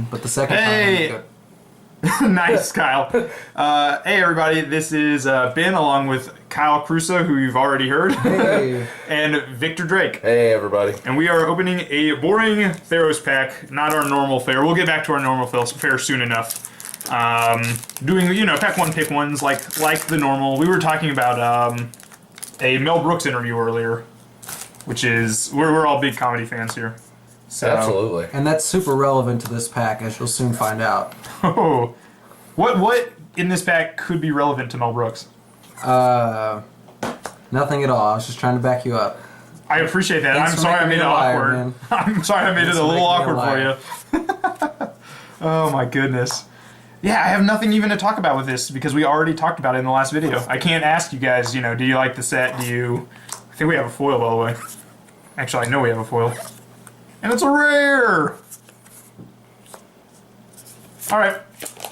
but the second time. Nice, Kyle. Hey, everybody. This is Ben, along with Kyle Crusoe, who you've already heard, Hey. and Victor Drake. Hey, everybody. And we are opening a boring Theros pack, not our normal fare. We'll get back to our normal fare soon enough. Doing, pack one, pick ones, like the normal. We were talking about a Mel Brooks interview earlier, which is, we're all big comedy fans here. So, Absolutely. And that's super relevant to this pack, as you'll soon find out. Oh, what in this pack could be relevant to Mel Brooks? Nothing at all. I was just trying to back you up. I appreciate that. Thanks I'm for sorry I making made it me a liar, awkward. man. I'm sorry I made it a little awkward for you. Oh my goodness. Yeah, I have nothing even to talk about with this because we already talked about it in the last video. I can't ask you guys, do you like the set? I think we have a foil, by the way. Actually, I know we have a foil. And it's a rare! Alright.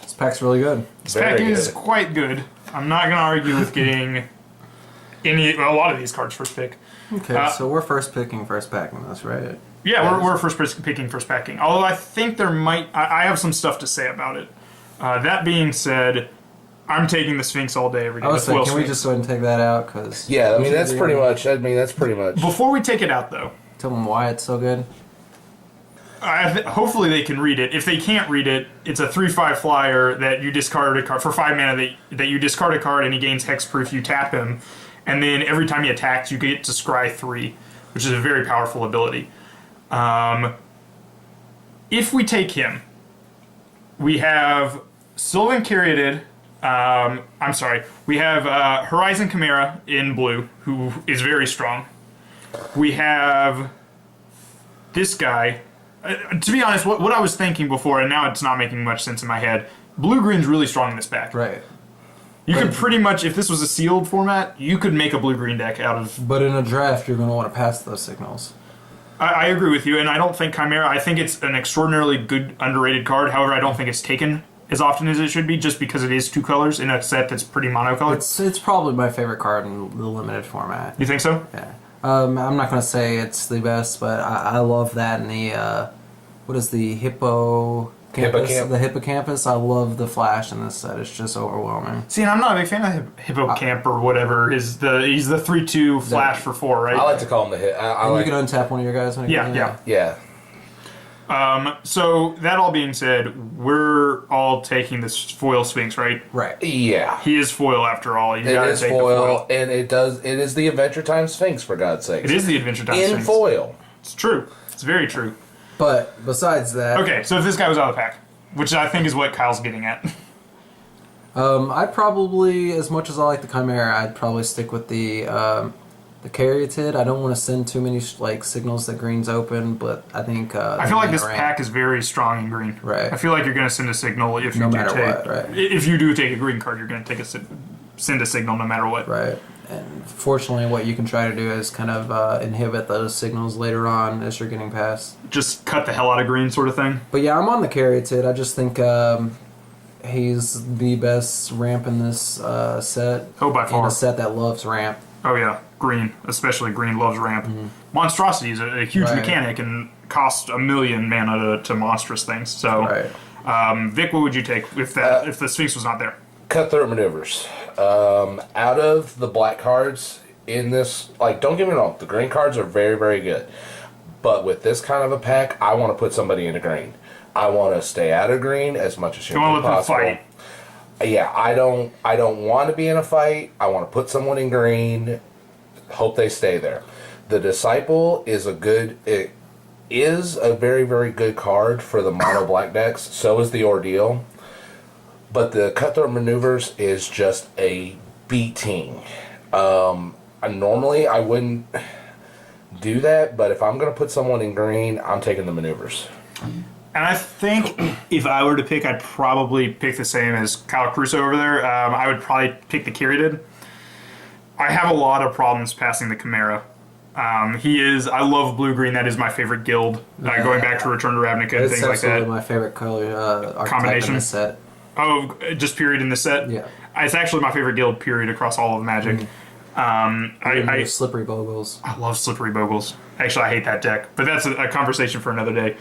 This pack's really good. This pack is quite good. I'm not going to argue with getting a lot of these cards first pick. Okay, so we're first picking, first packing this, right? Yeah, we're first picking, first packing. Although I think I have some stuff to say about it. That being said, I'm taking the Sphinx all day every day. I was saying, can we just go ahead and take that out? Cause yeah, that's pretty much. Before we take it out, though, tell them why it's so good. Hopefully they can read it. If they can't read it, it's a 3/5 flyer that you discard a card for 5 mana. That you discard a card and he gains hexproof. You tap him, and then every time he attacks, you get to scry 3, which is a very powerful ability. If we take him, we have Sylvan Caryatid. We have Horizon Chimera in blue, who is very strong. We have this guy. To be honest, what I was thinking before, and now it's not making much sense in my head, blue-green's really strong in this pack. Right. You could pretty much, if this was a sealed format, you could make a blue-green deck out of... But in a draft, you're going to want to pass those signals. I agree with you, and I don't think Chimera... I think it's an extraordinarily good, underrated card. However, I don't think it's taken as often as it should be, just because it is 2 colors in a set that's pretty monocolored. It's probably my favorite card in the limited format. You think so? Yeah. I'm not going to say it's the best, but I love that in the, what is the hippocampus? The hippocampus. I love the flash in this set. It's just overwhelming. See, and I'm not a big fan of Hippocamp or whatever. He's the 3/2 flash for 4, right? I like to call him the hit. You can untap one of your guys. When Yeah. So, that all being said, we're all taking this foil Sphinx, right? Right. Yeah. He is foil after all. You It gotta is take foil, and it is the Adventure Time Sphinx, for God's sake. It is the Adventure Time Sphinx. In foil. It's true. It's very true. But besides that... Okay, so if this guy was out of the pack, which I think is what Kyle's getting at. I'd probably, as much as I like the Chimera, I'd probably stick with the Caryatid. I don't want to send too many signals that green's open, but I think I feel like this pack is very strong in green. Right. I feel like you're going to send a signal if you if you do take a green card, you're going to send a signal no matter what. Right. And fortunately, what you can try to do is kind of inhibit those signals later on as you're getting past. Just cut the hell out of green, sort of thing. But yeah, I'm on the Caryatid. I just think he's the best ramp in this set. Oh, by far. In a set that loves ramp. Oh yeah, green, especially green loves ramp. Monstrosity is a huge mechanic and costs 1 million mana to monstrous things. So, Vic, what would you take if the Sphinx was not there? Cutthroat Maneuvers. Out of the black cards in this, don't get me wrong, the green cards are very, very good. But with this kind of a pack, I want to put somebody into green. I want to stay out of green as much as humanly possible. Fight. Yeah, I don't want to be in a fight. I want to put someone in green. Hope they stay there. The Disciple is a very, very good card for the mono black decks. So is the Ordeal. But the Cutthroat Maneuvers is just a beating. Normally I wouldn't do that, but if I'm going to put someone in green, I'm taking the Maneuvers. And I think if I were to pick, I'd probably pick the same as Kyle Crusoe over there. I would probably pick the Caryatid. I have a lot of problems passing the Chimera. I love blue-green. That is my favorite guild. Going back to Return to Ravnica and things like that. It's absolutely my favorite color combination in the set. Oh, just period in the set? Yeah. It's actually my favorite guild, period, across all of Magic. I Slippery Bogles. I love Slippery Bogles. Actually, I hate that deck, but that's a conversation for another day.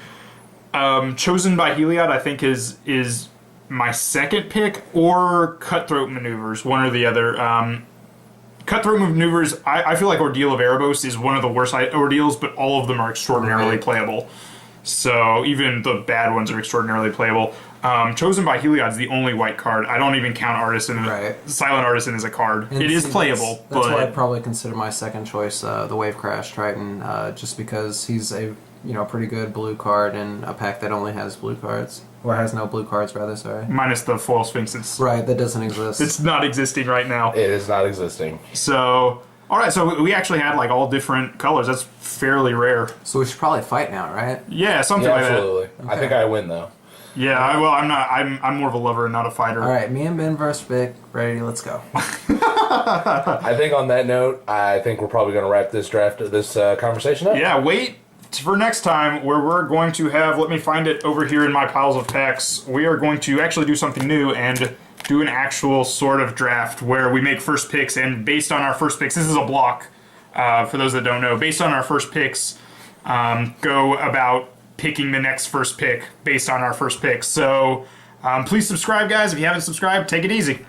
Chosen by Heliod, I think, is my second pick, or Cutthroat Maneuvers, one or the other. Cutthroat Maneuvers, I feel like Ordeal of Erebos is one of the worst ordeals, but all of them are extraordinarily playable. So even the bad ones are extraordinarily playable. Chosen by Heliod is the only white card. I don't even count Artisan. Silent Artisan as a card. And it is playable. That's why I'd probably consider my second choice the Wave Crash Triton, just because he's a pretty good blue card in a pack that only has blue cards. Or has no blue cards, rather, sorry. Minus the Foil Sphinx. Right, that doesn't exist. It's not existing right now. It is not existing. So, alright, so we actually had like all different colors. That's fairly rare. So we should probably fight now, right? Yeah, something like absolutely. that. Okay. I think I win, though. Yeah, I'm not. I'm more of a lover and not a fighter. Alright, me and Ben versus Vic. Ready, let's go. I think on that note, I think we're probably going to wrap this conversation up. Yeah, wait for next time where we're going to have, let me find it over here in my piles of packs, we are going to actually do something new and do an actual sort of draft where we make first picks, and based on our first picks, this is a block, for those that don't know, based on our first picks, go about picking the next first pick based on our first picks. So please subscribe, guys. If you haven't subscribed, take it easy.